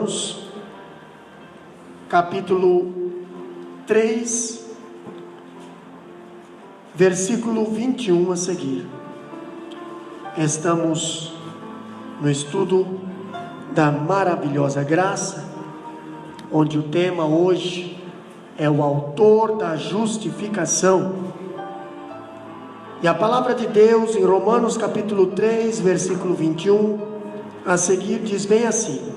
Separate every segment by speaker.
Speaker 1: Romanos, capítulo 3, versículo 21 a seguir. Estamos no estudo da maravilhosa graça, onde o tema hoje é o autor da justificação. E a palavra de Deus em Romanos capítulo 3, versículo 21 a seguir diz bem assim: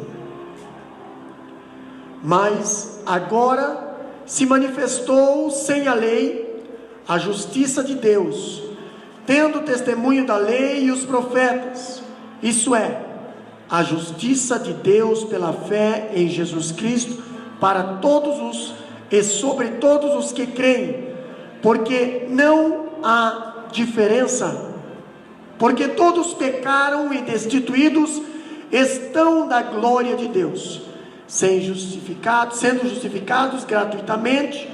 Speaker 1: mas agora se manifestou sem a lei a justiça de Deus, tendo testemunho da lei e os profetas, isso é, a justiça de Deus pela fé em Jesus Cristo para todos os e sobre todos os que creem, porque não há diferença, porque todos pecaram e destituídos estão da glória de Deus, sendo justificados gratuitamente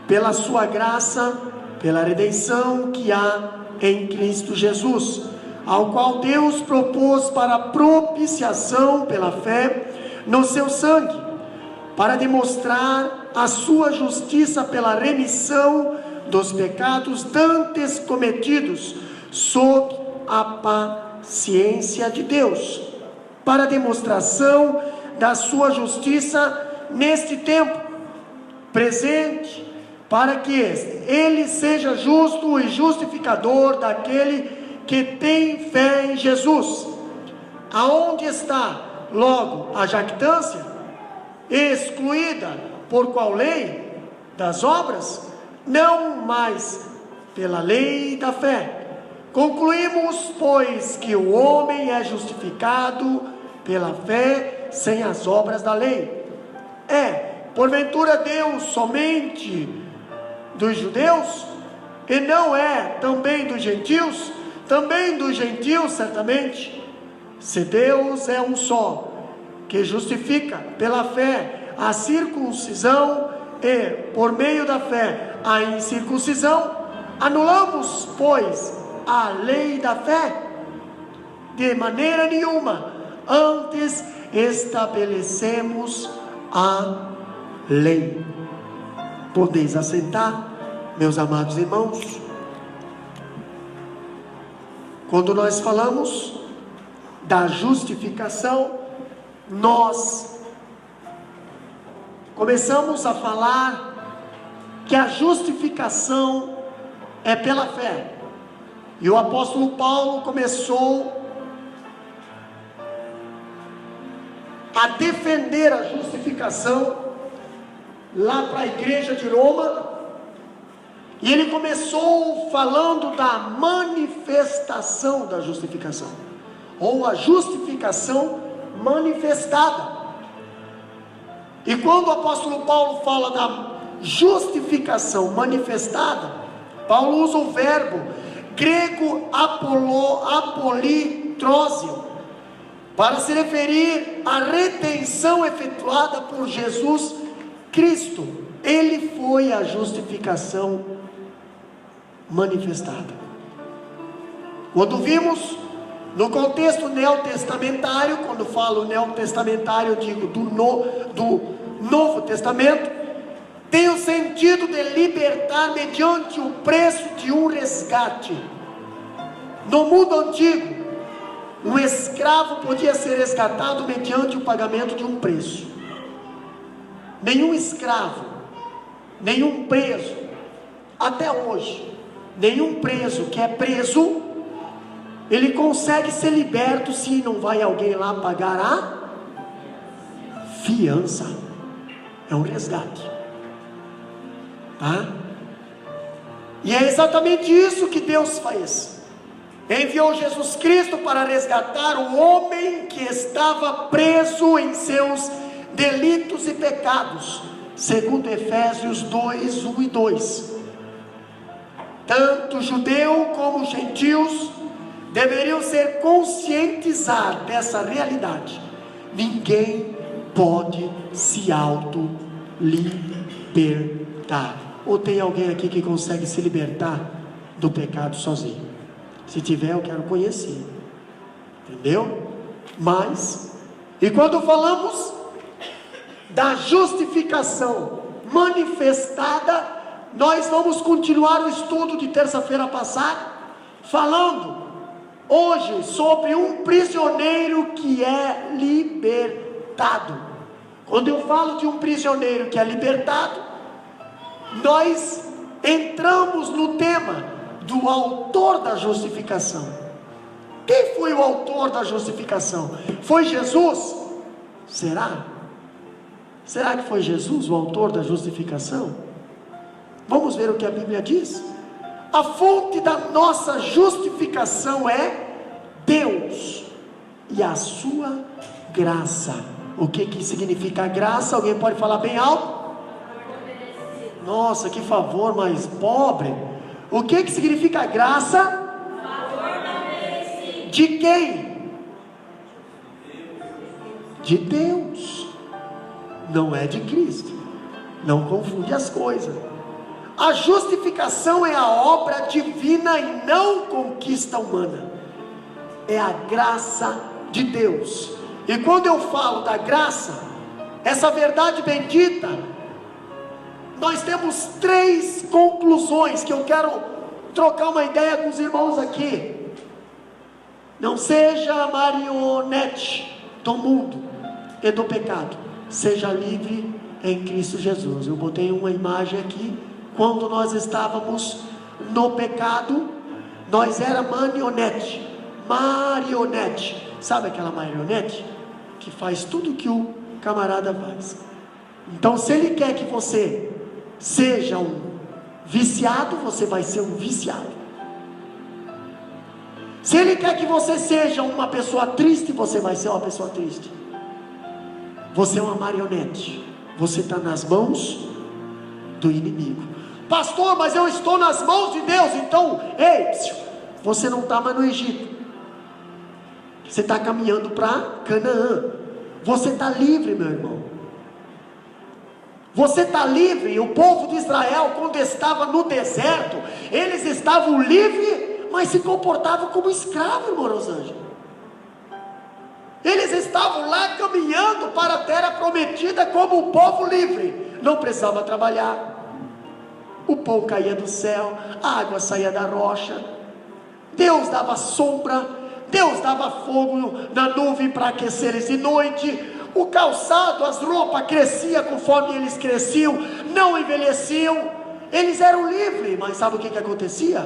Speaker 1: pela sua graça, pela redenção que há em Cristo Jesus, ao qual Deus propôs para propiciação pela fé no seu sangue, para demonstrar a sua justiça pela remissão dos pecados dantes cometidos sob a paciência de Deus, para demonstração da sua justiça neste tempo presente, para que ele seja justo e justificador daquele que tem fé em Jesus. Aonde está, logo, a jactância? Excluída por qual lei? Das obras? Não mais pela lei da fé. Concluímos, pois, que o homem é justificado pela fé sem as obras da lei. Porventura Deus somente dos judeus? E não é também dos gentios? Também dos gentios, certamente. Se Deus é um só, que justifica pela fé a circuncisão e, por meio da fé, a incircuncisão, anulamos, pois, a lei da fé? De maneira nenhuma, antes estabelecemos a lei. Podeis assentar, meus amados irmãos. Quando nós falamos da justificação, nós começamos a falar que a justificação é pela fé. E o apóstolo Paulo começou a defender a justificação lá para a igreja de Roma. E ele começou falando da manifestação da justificação, ou a justificação manifestada. E quando o apóstolo Paulo fala da justificação manifestada, Paulo usa o verbo grego apolitrosio, para se referir à redenção efetuada por Jesus Cristo. Ele foi a justificação manifestada. Quando vimos no contexto neotestamentário, quando falo neotestamentário, eu digo do Novo Testamento, tem o sentido de libertar mediante o preço de um resgate. No mundo antigo, um escravo podia ser resgatado mediante o pagamento de um preço. Nenhum escravo, nenhum preso, até hoje, nenhum preso que é preso, ele consegue ser liberto se não vai alguém lá pagar a fiança. É um resgate, tá? E é exatamente isso que Deus fez. Enviou Jesus Cristo para resgatar o homem que estava preso em seus delitos e pecados, segundo Efésios 2, 1 e 2. Tanto judeu como gentios deveriam ser conscientizados dessa realidade. Ninguém pode se auto-libertar. Ou tem alguém aqui que consegue se libertar do pecado sozinho? Se tiver, eu quero conhecer. Entendeu? Mas, e quando falamos da justificação manifestada, nós vamos continuar o estudo de terça-feira passada, falando hoje sobre um prisioneiro que é libertado. Quando eu falo de um prisioneiro que é libertado, nós entramos no tema do autor da justificação. Quem foi o autor da justificação? Foi Jesus? Será? Será que foi Jesus o autor da justificação? Vamos ver o que a Bíblia diz. A fonte da nossa justificação é Deus e a sua graça. O que significa graça? Alguém pode falar bem alto? Nossa, que favor mais pobre. O que significa graça? De quem? De Deus. Não é de Cristo. Não confunde as coisas. A justificação é a obra divina e não conquista humana. É a graça de Deus. E quando eu falo da graça, essa verdade bendita, nós temos 3 conclusões que eu quero trocar uma ideia com os irmãos aqui. Não seja marionete do mundo e do pecado. Seja livre em Cristo Jesus. Eu botei uma imagem aqui. Quando nós estávamos no pecado, nós era marionete. Sabe aquela marionete que faz tudo que o camarada faz? Então, se ele quer que você seja um viciado, você vai ser um viciado. Se ele quer que você seja uma pessoa triste, você vai ser uma pessoa triste. Você é uma marionete. Você está nas mãos do inimigo. Pastor, mas eu estou nas mãos de Deus. Então, ei, você não está mais no Egito. Você está caminhando para Canaã. Você está livre, meu irmão. Você está livre. O povo de Israel, quando estava no deserto, eles estavam livres, mas se comportavam como escravos, irmão Rosângela. Eles estavam lá caminhando para a terra prometida como um povo livre. Não precisava trabalhar. O pão caía do céu, a água saía da rocha. Deus dava sombra, Deus dava fogo na nuvem para aquecer eles de noite. O calçado, as roupas cresciam conforme eles cresciam, não envelheciam. Eles eram livres, mas sabe o que acontecia?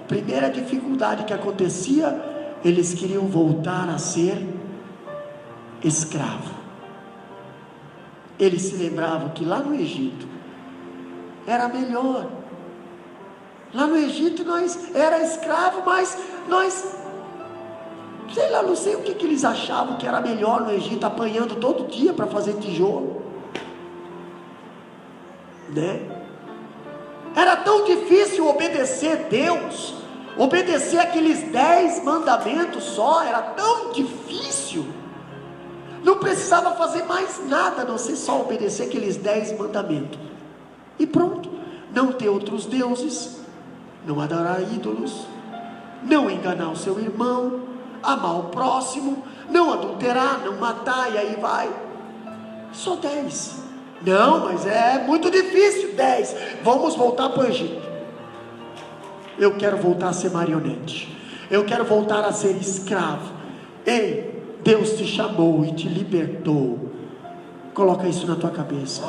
Speaker 1: Primeira dificuldade que acontecia, eles queriam voltar a ser escravo. Eles se lembravam que lá no Egito era melhor. Lá no Egito nós era escravo, mas nós, sei lá, não sei o que eles achavam que era melhor no Egito, apanhando todo dia para fazer tijolo, né? Era tão difícil obedecer Deus, obedecer aqueles 10 mandamentos só, era tão difícil. Não precisava fazer mais nada, a não ser só obedecer aqueles 10 mandamentos. E pronto. Não ter outros deuses, não adorar ídolos, não enganar o seu irmão, amar o próximo, não adulterar, não matar, e aí vai. Só 10. Não, mas é muito difícil. 10. Vamos voltar para o Egito. Eu quero voltar a ser marionete. Eu quero voltar a ser escravo. Ei, Deus te chamou e te libertou. Coloca isso na tua cabeça.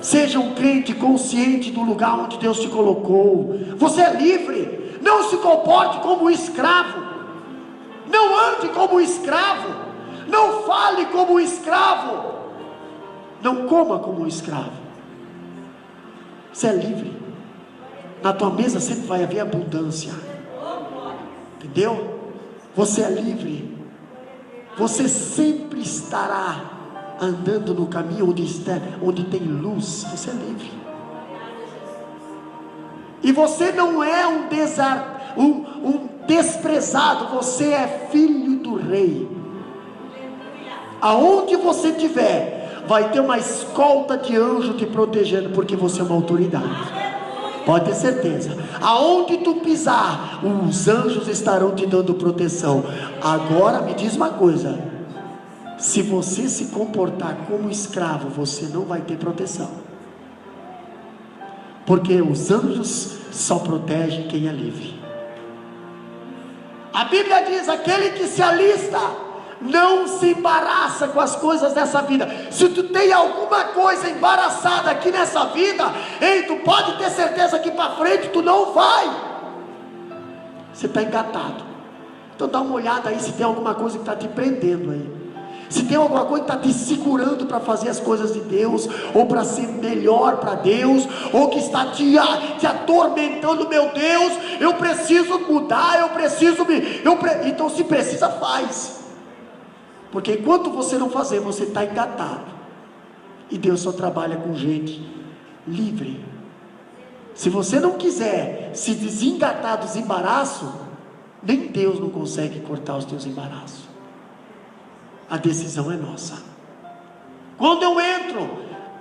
Speaker 1: Seja um crente consciente do lugar onde Deus te colocou. Você é livre. Não se comporte como escravo. Não ande como escravo. Não fale como escravo. Não coma como escravo. Você é livre. Na tua mesa sempre vai haver abundância. Entendeu? Você é livre. Você sempre estará andando no caminho onde tem luz. Você é livre. E você não é um desprezado. Você é filho do rei. Aonde você estiver, vai ter uma escolta de anjo te protegendo, porque você é uma autoridade. Pode ter certeza. Aonde tu pisar, os anjos estarão te dando proteção. Agora me diz uma coisa: se você se comportar como escravo, você não vai ter proteção, porque os anjos só protegem quem é livre. A Bíblia diz: aquele que se alista não se embaraça com as coisas dessa vida. Se tu tem alguma coisa embaraçada aqui nessa vida, ei, tu pode ter certeza que para frente tu não vai, você está engatado. Então dá uma olhada aí se tem alguma coisa que está te prendendo aí, se tem alguma coisa que está te segurando para fazer as coisas de Deus, ou para ser melhor para Deus, ou que está te atormentando. Meu Deus, eu preciso mudar, então se precisa, faz, porque enquanto você não fazer, você está engatado, e Deus só trabalha com gente livre. Se você não quiser se desengatar dos embaraços, nem Deus não consegue cortar os teus embaraços. A decisão é nossa. Quando eu entro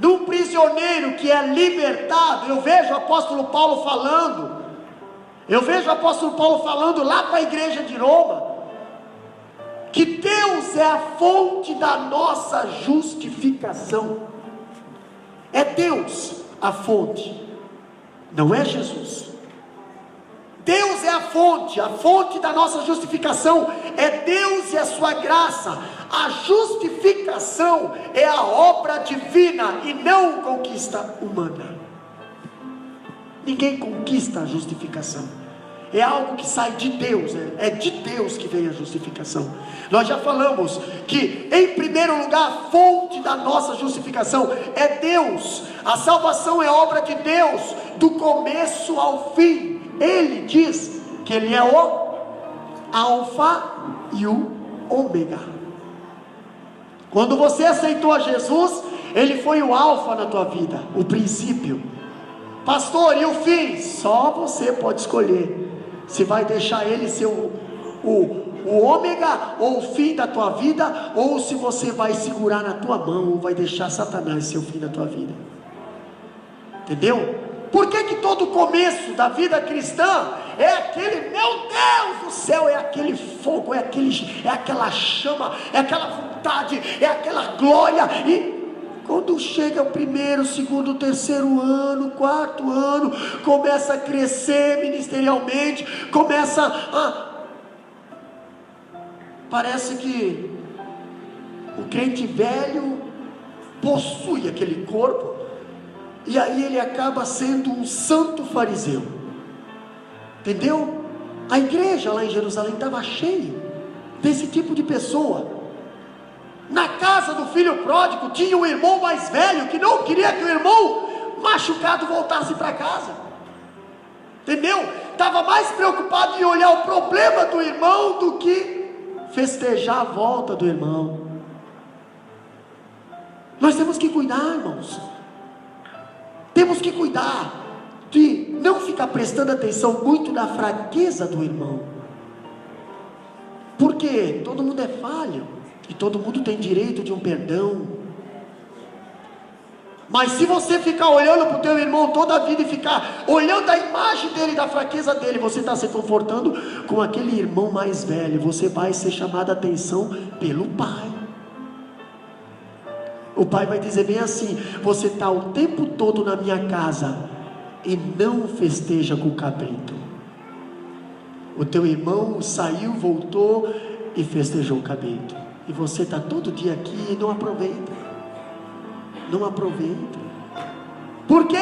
Speaker 1: num prisioneiro que é libertado, eu vejo o apóstolo Paulo falando, lá para a igreja de Roma, que Deus é a fonte da nossa justificação. É Deus a fonte, não é Jesus. Deus é a fonte da nossa justificação é Deus e a sua graça. A justificação é a obra divina e não conquista humana. Ninguém conquista a justificação, é algo que sai de Deus, é de Deus que vem a justificação. Nós já falamos que, em primeiro lugar, a fonte da nossa justificação é Deus. A salvação é obra de Deus, do começo ao fim. Ele diz que Ele é o Alfa e o Ômega. Quando você aceitou a Jesus, Ele foi o Alfa na tua vida, o princípio. Pastor, e o fim? Só você pode escolher se vai deixar Ele ser o ômega, ou o fim da tua vida, ou se você vai segurar na tua mão, ou vai deixar Satanás ser o fim da tua vida. Entendeu? Por que todo começo da vida cristã é aquele, meu Deus do céu, é aquele fogo, é aquela chama, é aquela vontade, é aquela glória, e quando chega o primeiro, segundo, terceiro ano, quarto ano, começa a crescer ministerialmente, parece que o crente velho possui aquele corpo, e aí ele acaba sendo um santo fariseu. Entendeu? A igreja lá em Jerusalém estava cheia desse tipo de pessoa. Na casa do filho pródigo tinha um irmão mais velho que não queria que o irmão machucado voltasse para casa. Entendeu? Estava mais preocupado em olhar o problema do irmão do que festejar a volta do irmão. Nós temos que cuidar, irmãos. Temos que cuidar de não ficar prestando atenção muito na fraqueza do irmão, porque todo mundo é falho e todo mundo tem direito de um perdão. Mas se você ficar olhando para o teu irmão toda a vida e ficar olhando a imagem dele, da fraqueza dele, você está se confortando com aquele irmão mais velho. Você vai ser chamado a atenção pelo pai. O pai vai dizer bem assim: você está o tempo todo na minha casa e não festeja com o cabrito. O teu irmão saiu, voltou e festejou o cabrito, e você está todo dia aqui e não aproveita. Por quê?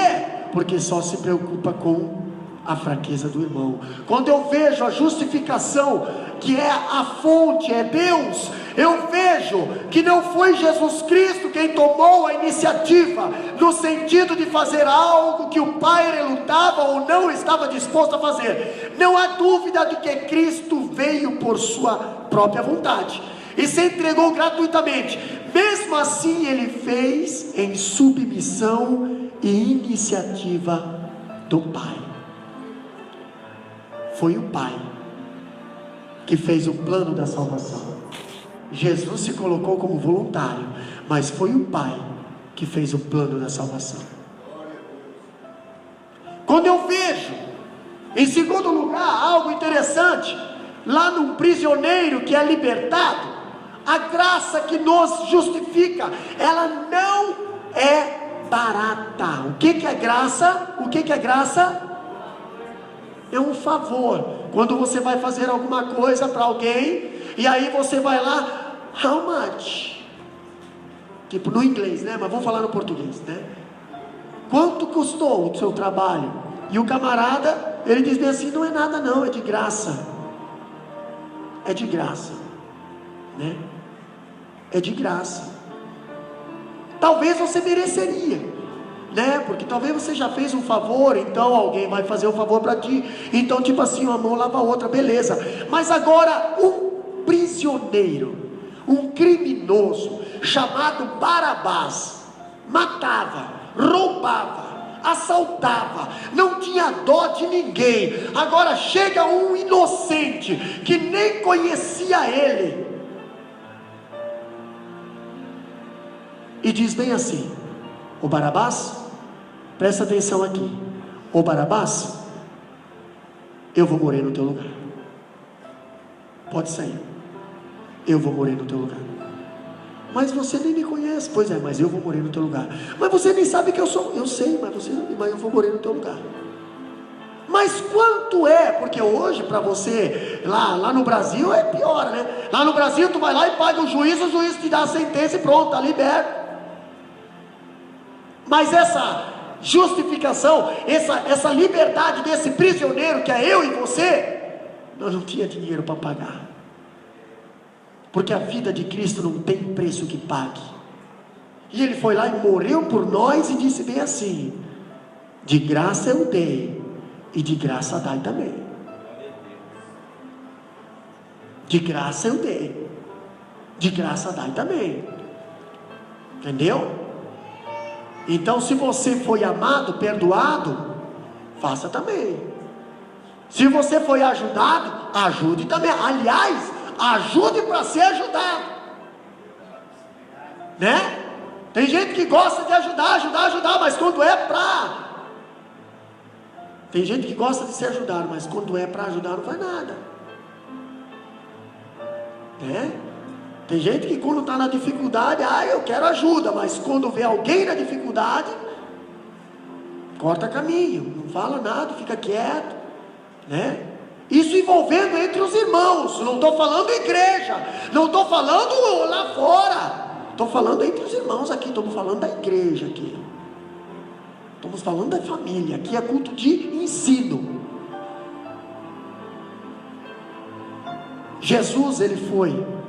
Speaker 1: Porque só se preocupa com a fraqueza do irmão. Quando eu vejo a justificação, que é a fonte, é Deus, eu vejo que não foi Jesus Cristo quem tomou a iniciativa, no sentido de fazer algo que o Pai relutava ou não estava disposto a fazer. Não há dúvida de que Cristo veio por sua própria vontade e se entregou gratuitamente. Mesmo assim, Ele fez em submissão e iniciativa do Pai. Foi o Pai que fez o plano da salvação. Jesus se colocou como voluntário, mas foi o Pai que fez o plano da salvação. Quando eu vejo, em segundo lugar, algo interessante, lá num prisioneiro que é libertado, A graça que nos justifica, ela não é barata. O que é graça? O que é graça? É um favor. Quando você vai fazer alguma coisa para alguém, e aí você vai lá, how much? Tipo no inglês, né? Mas vamos falar no português, né? Quanto custou o seu trabalho? E o camarada, ele diz bem assim, não é nada não, é de graça. É de graça, né? É de graça. Talvez você mereceria, né? Porque talvez você já fez um favor, então alguém vai fazer um favor para ti. Então tipo assim, uma mão lava a outra, beleza. Mas agora um prisioneiro, um criminoso chamado Barabás, matava, roubava, assaltava, não tinha dó de ninguém. Agora chega um inocente que nem conhecia ele e diz bem assim: ô Barabás, presta atenção aqui, ô Barabás, eu vou morrer no teu lugar, pode sair, eu vou morrer no teu lugar. Mas você nem me conhece. Pois é, mas eu vou morrer no teu lugar. Mas você nem sabe que eu sou. Eu sei, mas eu vou morrer no teu lugar. Mas quanto é? Porque hoje para você lá no Brasil é pior, né? Lá no Brasil tu vai lá e paga o juiz te dá a sentença e pronto, tá liberto. Mas essa justificação, essa liberdade desse prisioneiro que é eu e você, nós não tinha dinheiro para pagar. Porque a vida de Cristo não tem preço que pague. E Ele foi lá e morreu por nós e disse bem assim: de graça eu dei, e de graça dai também. De graça eu dei, de graça dai também. Entendeu? Então se você foi amado, perdoado, faça também. Se você foi ajudado, ajude também. Aliás, ajude para ser ajudado, né? Tem gente que gosta de ajudar, mas quando é para... Tem gente que gosta de ser ajudado, mas quando é para ajudar não faz nada, né? Tem gente que quando está na dificuldade, eu quero ajuda, mas quando vê alguém na dificuldade, corta caminho, não fala nada, fica quieto, né? Isso envolvendo entre os irmãos, não estou falando igreja, não estou falando lá fora, estou falando entre os irmãos aqui, estamos falando da igreja aqui, estamos falando da família, aqui é culto de ensino. Jesus, Ele foi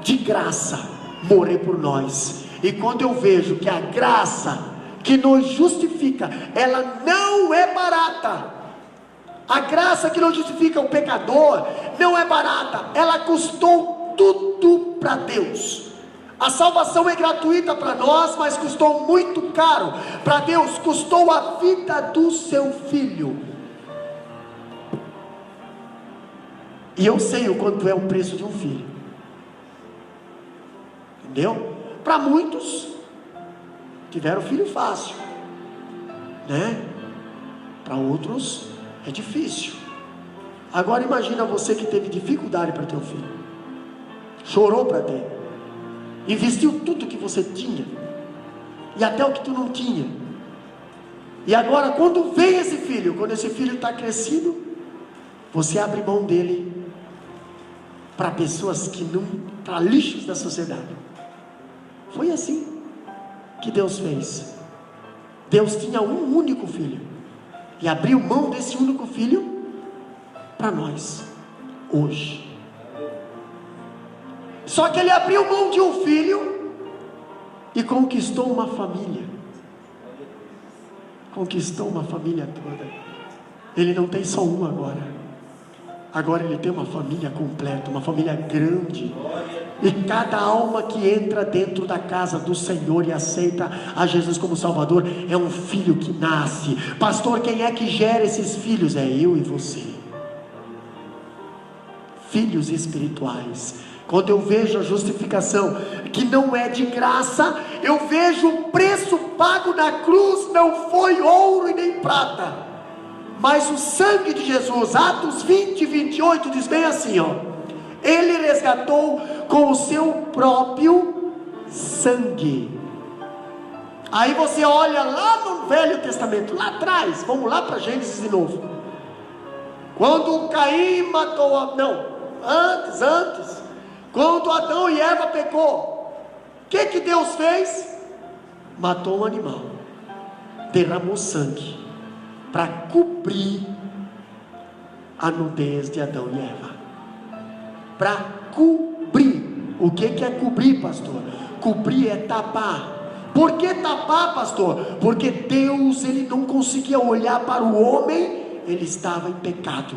Speaker 1: de graça morrer por nós, e quando eu vejo que a graça que nos justifica, ela não é barata. A graça que não justifica o pecador não é barata, ela custou tudo para Deus. A salvação é gratuita para nós, mas custou muito caro para Deus, custou a vida do seu filho. E eu sei o quanto é o preço de um filho, entendeu? Para muitos tiveram filho fácil, né? Para outros é difícil. Agora imagina você que teve dificuldade para ter um filho, chorou para ter, investiu tudo que você tinha, e até o que tu não tinha, e agora quando vem esse filho, quando esse filho está crescido, você abre mão dele para pessoas que não, para lixos da sociedade. Foi assim que Deus fez. Deus tinha um único filho, e abriu mão desse único filho para nós, hoje. Só que Ele abriu mão de um filho e conquistou uma família. Conquistou uma família toda. Ele não tem só um agora. Agora Ele tem uma família completa, uma família grande. E cada alma que entra dentro da casa do Senhor e aceita a Jesus como Salvador, é um filho que nasce. Pastor, quem é que gera esses filhos? É eu e você. Filhos espirituais. Quando eu vejo a justificação, que não é de graça, eu vejo o preço pago na cruz, não foi ouro e nem prata, mas o sangue de Jesus. Atos 20, 28 diz bem assim, Ele resgatou com o seu próprio sangue. Aí você olha lá no Velho Testamento, lá atrás, vamos lá para Gênesis de novo. Quando Caim matou, antes, quando Adão e Eva pecou, o que Deus fez? Matou um animal, derramou sangue, para cobrir a nudez de Adão e Eva. Para cobrir. O que é cobrir, pastor? Cobrir é tapar. Por que tapar, pastor? Porque Deus, ele não conseguia olhar para o homem, ele estava em pecado.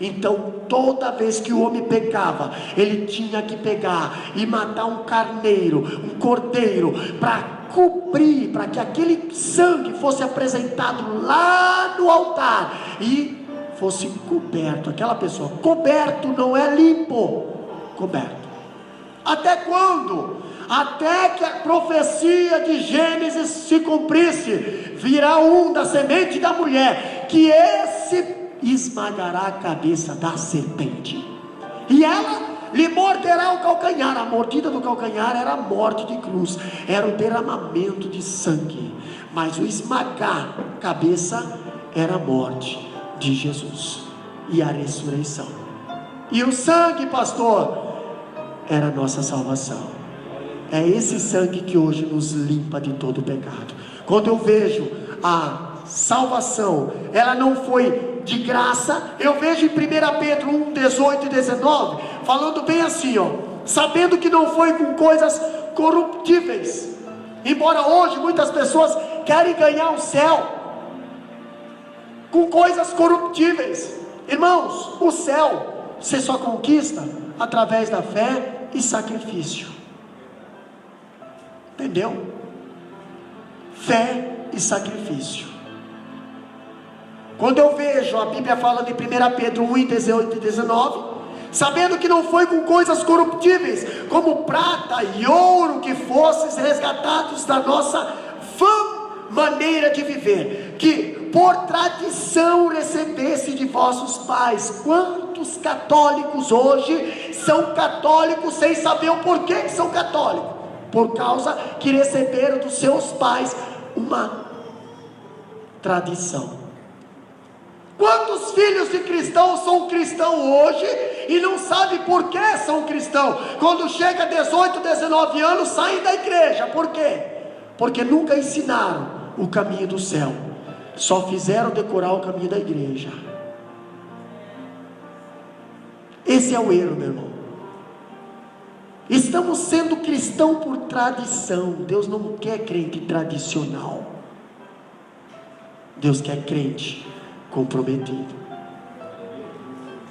Speaker 1: Então toda vez que o homem pecava, ele tinha que pegar e matar um carneiro, um cordeiro, para cobrir, para que aquele sangue fosse apresentado lá no altar e fosse coberto. Aquela pessoa, coberto não é limpo, coberto. Até quando? Até que a profecia de Gênesis se cumprisse. Virá um da semente da mulher, que esse esmagará a cabeça da serpente, e ela lhe morderá o calcanhar. A mordida do calcanhar era a morte de cruz, era o derramamento de sangue, mas o esmagar a cabeça era a morte de Jesus e a ressurreição. E o sangue, pastor, era a nossa salvação. É esse sangue que hoje nos limpa de todo o pecado. Quando eu vejo a salvação, ela não foi de graça. Eu vejo em 1 Pedro 1, 18 e 19, falando bem assim, sabendo que não foi com coisas corruptíveis. Embora hoje muitas pessoas querem ganhar o céu com coisas corruptíveis. Irmãos, o céu você só conquista através da fé e sacrifício. Entendeu? Fé e sacrifício. Quando eu vejo, a Bíblia fala de 1 Pedro 1, 18 e 19, sabendo que não foi com coisas corruptíveis, como prata e ouro, que fosses resgatados da nossa vã maneira de viver, que por tradição recebesse de vossos pais. Quantos católicos hoje são católicos sem saber o porquê que são católicos? Por causa que receberam dos seus pais uma tradição. Quantos filhos de cristãos são cristãos hoje e não sabem por que são cristãos? Quando chega a 18, 19 anos, saem da igreja. Por quê? Porque nunca ensinaram o caminho do céu, só fizeram decorar o caminho da igreja. Esse é o erro, meu irmão. Estamos sendo cristão por tradição. Deus não quer crente tradicional. Deus quer crente comprometido.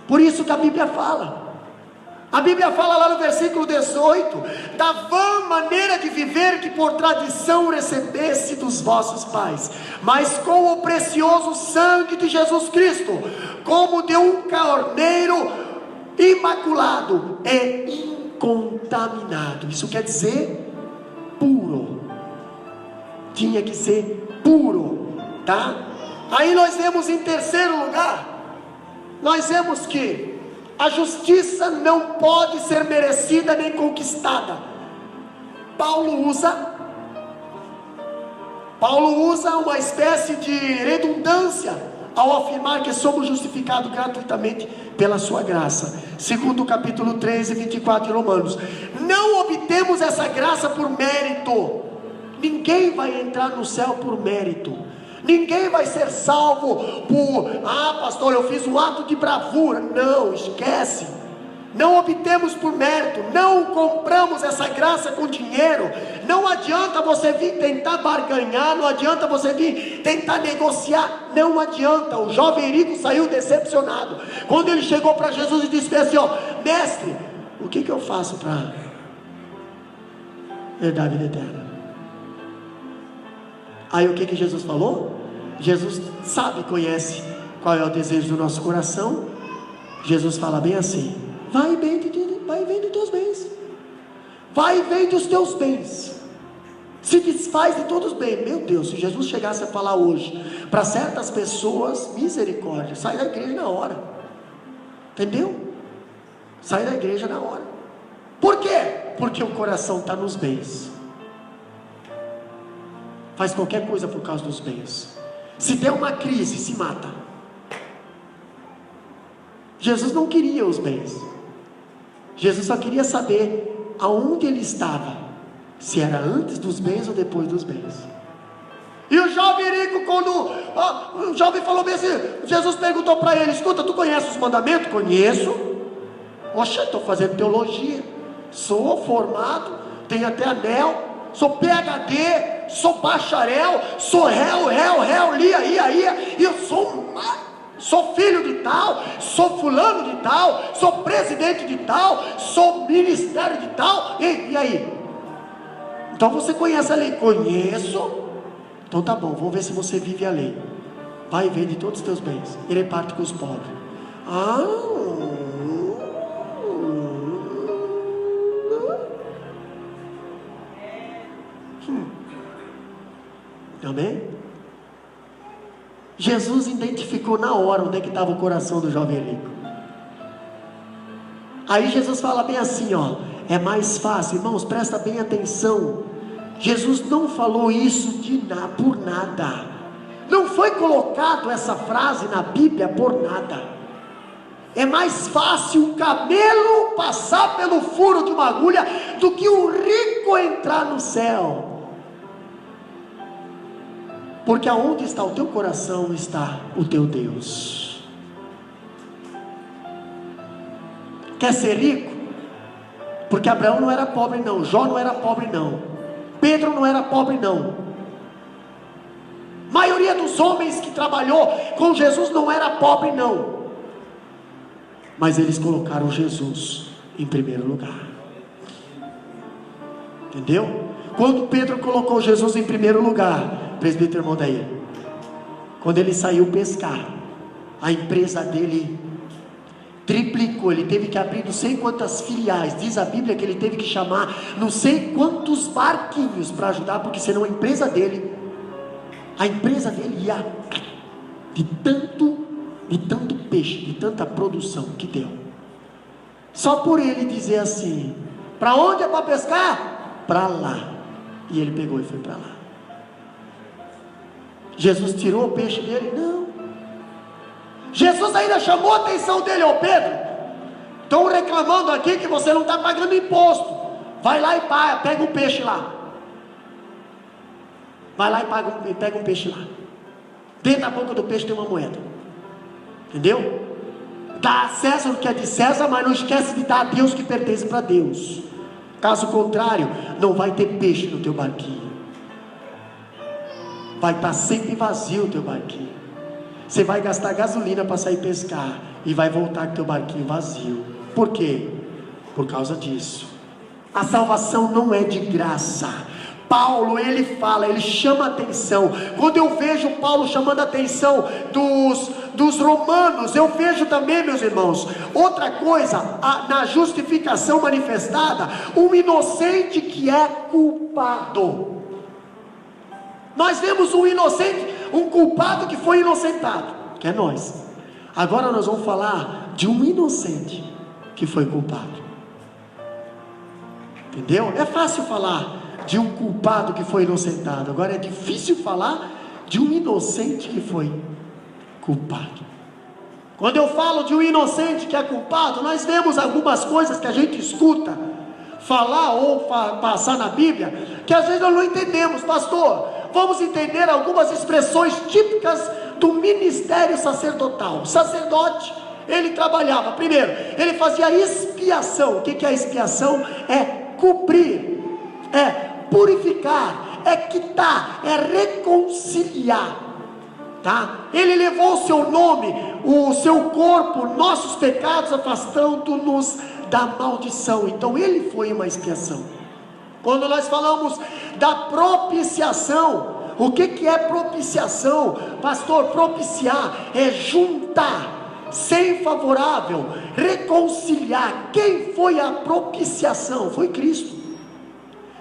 Speaker 1: Por isso que a Bíblia fala. A Bíblia fala lá no versículo 18: da vã maneira de viver que por tradição recebesse dos vossos pais, mas com o precioso sangue de Jesus Cristo, como de um carneiro imaculado e incontaminado. Isso quer dizer puro. Tinha que ser puro, tá? Aí nós vemos em terceiro lugar, nós vemos que a justiça não pode ser merecida nem conquistada. Paulo usa uma espécie de redundância ao afirmar que somos justificados gratuitamente pela sua graça. Segundo o capítulo 13, 24 de Romanos. Não obtemos essa graça por mérito. Ninguém vai entrar no céu por mérito. Ninguém vai ser salvo por, pastor, eu fiz um ato de bravura. Não, esquece. Não obtemos por mérito. Não compramos essa graça com dinheiro. Não adianta você vir tentar barganhar. Não adianta você vir tentar negociar. Não adianta. O jovem rico saiu decepcionado quando ele chegou para Jesus e disse assim: mestre, o que eu faço para herdar a vida eterna? Aí o que Jesus falou? Jesus sabe, conhece qual é o desejo do nosso coração. Jesus fala bem assim: vai e vende dos teus bens. Vai e vende os teus bens. Se desfaz de todos os bens. Meu Deus, se Jesus chegasse a falar hoje para certas pessoas, misericórdia, sai da igreja na hora. Entendeu? sai da igreja na hora. Por quê? Porque o coração está nos bens. Faz qualquer coisa por causa dos bens. Se der uma crise, se mata. Jesus não queria os bens. Jesus só queria saber aonde ele estava, se era antes dos bens ou depois dos bens. E o jovem rico, quando o jovem falou bem assim, Jesus perguntou para ele: escuta, tu conhece os mandamentos? Conheço. Oxe, estou fazendo teologia, sou formado, tenho até anel, sou PhD, sou bacharel, sou réu, li aí, e eu sou filho de tal, sou fulano de tal, sou presidente de tal, sou ministério de tal, e aí? Então você conhece a lei? Conheço. Então tá bom, vamos ver se você vive a lei. Vai e vende todos os teus bens e reparte com os pobres. Amém? Jesus identificou na hora onde é que estava o coração do jovem rico. Aí Jesus fala bem assim, ó: é mais fácil, irmãos, presta bem atenção. Jesus não falou isso por nada. Não foi colocado essa frase na Bíblia por nada. É mais fácil um camelo passar pelo furo de uma agulha do que um rico entrar no céu. Porque aonde está o teu coração está o teu Deus. Quer ser rico? Porque Abraão não era pobre não, Jó não era pobre não, Pedro não era pobre não. A maioria dos homens que trabalhou com Jesus não era pobre não. Mas eles colocaram Jesus em primeiro lugar. Entendeu? Quando Pedro colocou Jesus em primeiro lugar, presbítero irmão daí, quando ele saiu pescar, a empresa dele triplicou. Ele teve que abrir não sei quantas filiais. Diz a Bíblia que ele teve que chamar não sei quantos barquinhos para ajudar, porque senão a empresa dele ia de tanto peixe, de tanta produção que deu. Só por ele dizer assim: para onde é para pescar? Para lá. E ele pegou e foi para lá. Jesus tirou o peixe dele? Não. Jesus ainda chamou a atenção dele: ó Pedro, estão reclamando aqui que você não está pagando imposto. Vai lá e pega um peixe lá. Vai lá e pega um peixe lá. Dentro da boca do peixe tem uma moeda. Entendeu? Dá a César o que é de César, mas não esquece de dar a Deus o que pertence para Deus. Caso contrário, não vai ter peixe no teu barquinho. Vai estar sempre vazio o teu barquinho. Você vai gastar gasolina para sair pescar e vai voltar com o teu barquinho vazio. Por quê? Por causa disso. A salvação não é de graça. Paulo, ele fala, ele chama a atenção. Quando eu vejo Paulo chamando a atenção dos romanos, eu vejo também, meus irmãos, outra coisa, na justificação manifestada, um inocente que é culpado. Nós vemos um inocente, um culpado que foi inocentado, que é nós. Agora nós vamos falar de um inocente que foi culpado. Entendeu? É fácil falar de um culpado que foi inocentado. Agora é difícil falar de um inocente que foi culpado. Quando eu falo de um inocente que é culpado, nós vemos algumas coisas que a gente escuta falar ou passar na Bíblia, que às vezes nós não entendemos. Pastor, vamos entender algumas expressões típicas do ministério sacerdotal. O sacerdote, ele trabalhava, primeiro, ele fazia expiação. O que é expiação? É cobrir, é purificar, é quitar, é reconciliar, tá? Ele levou o seu nome, o seu corpo, nossos pecados, afastando-nos da maldição. Então ele foi uma expiação. Quando nós falamos da propiciação, o que é propiciação? Pastor, propiciar é juntar, ser favorável, reconciliar. Quem foi a propiciação? Foi Cristo.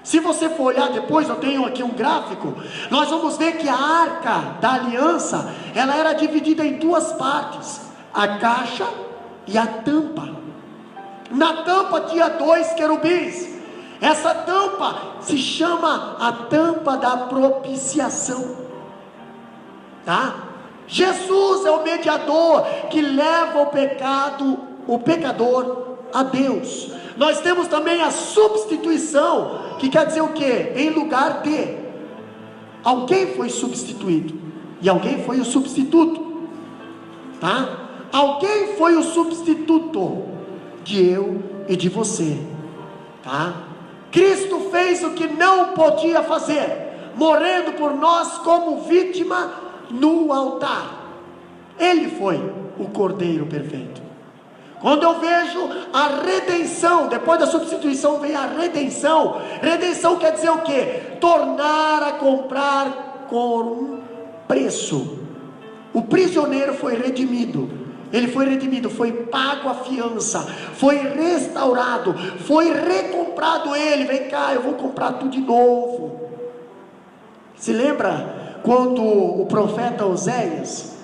Speaker 1: Se você for olhar depois, eu tenho aqui um gráfico, nós vamos ver que a arca da aliança, ela era dividida em duas partes, a caixa e a tampa. Na tampa tinha 2 querubins. Essa tampa se chama a tampa da propiciação, tá? Jesus é o mediador que leva o pecador a Deus. Nós temos também a substituição, que quer dizer o quê? Em lugar de alguém foi substituído, e alguém foi o substituto, tá? Alguém foi o substituto de eu e de você, tá? Cristo fez o que não podia fazer, morrendo por nós como vítima no altar. Ele foi o Cordeiro perfeito. Quando eu vejo a redenção, depois da substituição vem a redenção. Redenção quer dizer o quê? Tornar a comprar com um preço. O prisioneiro foi redimido. Ele foi redimido, foi pago a fiança, foi restaurado, foi recomprado ele. Vem cá, eu vou comprar tudo de novo. Se lembra quando o profeta Oséias,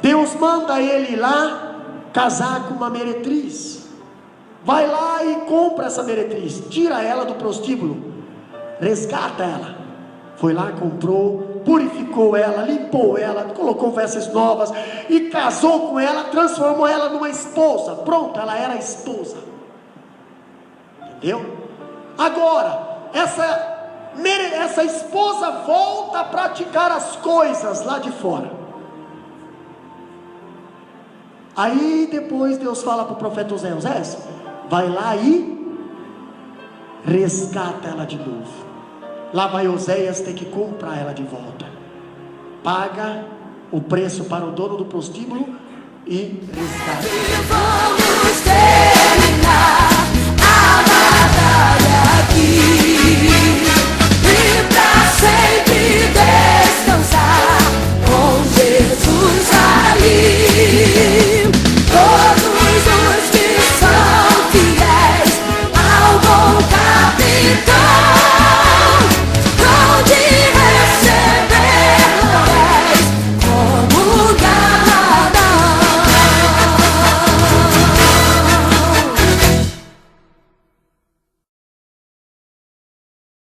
Speaker 1: Deus manda ele ir lá casar com uma meretriz. Vai lá e compra essa meretriz, tira ela do prostíbulo, resgata ela. Foi lá, comprou, purificou ela, limpou ela, colocou vestes novas e casou com ela, transformou ela numa esposa. Pronto, ela era a esposa. Entendeu? Agora, essa esposa volta a praticar as coisas lá de fora. Aí depois Deus fala para o profeta Oséias: vai lá e resgata ela de novo. Lá vai Oséias ter que comprar ela de volta, paga o preço para o dono do prostíbulo e resgata.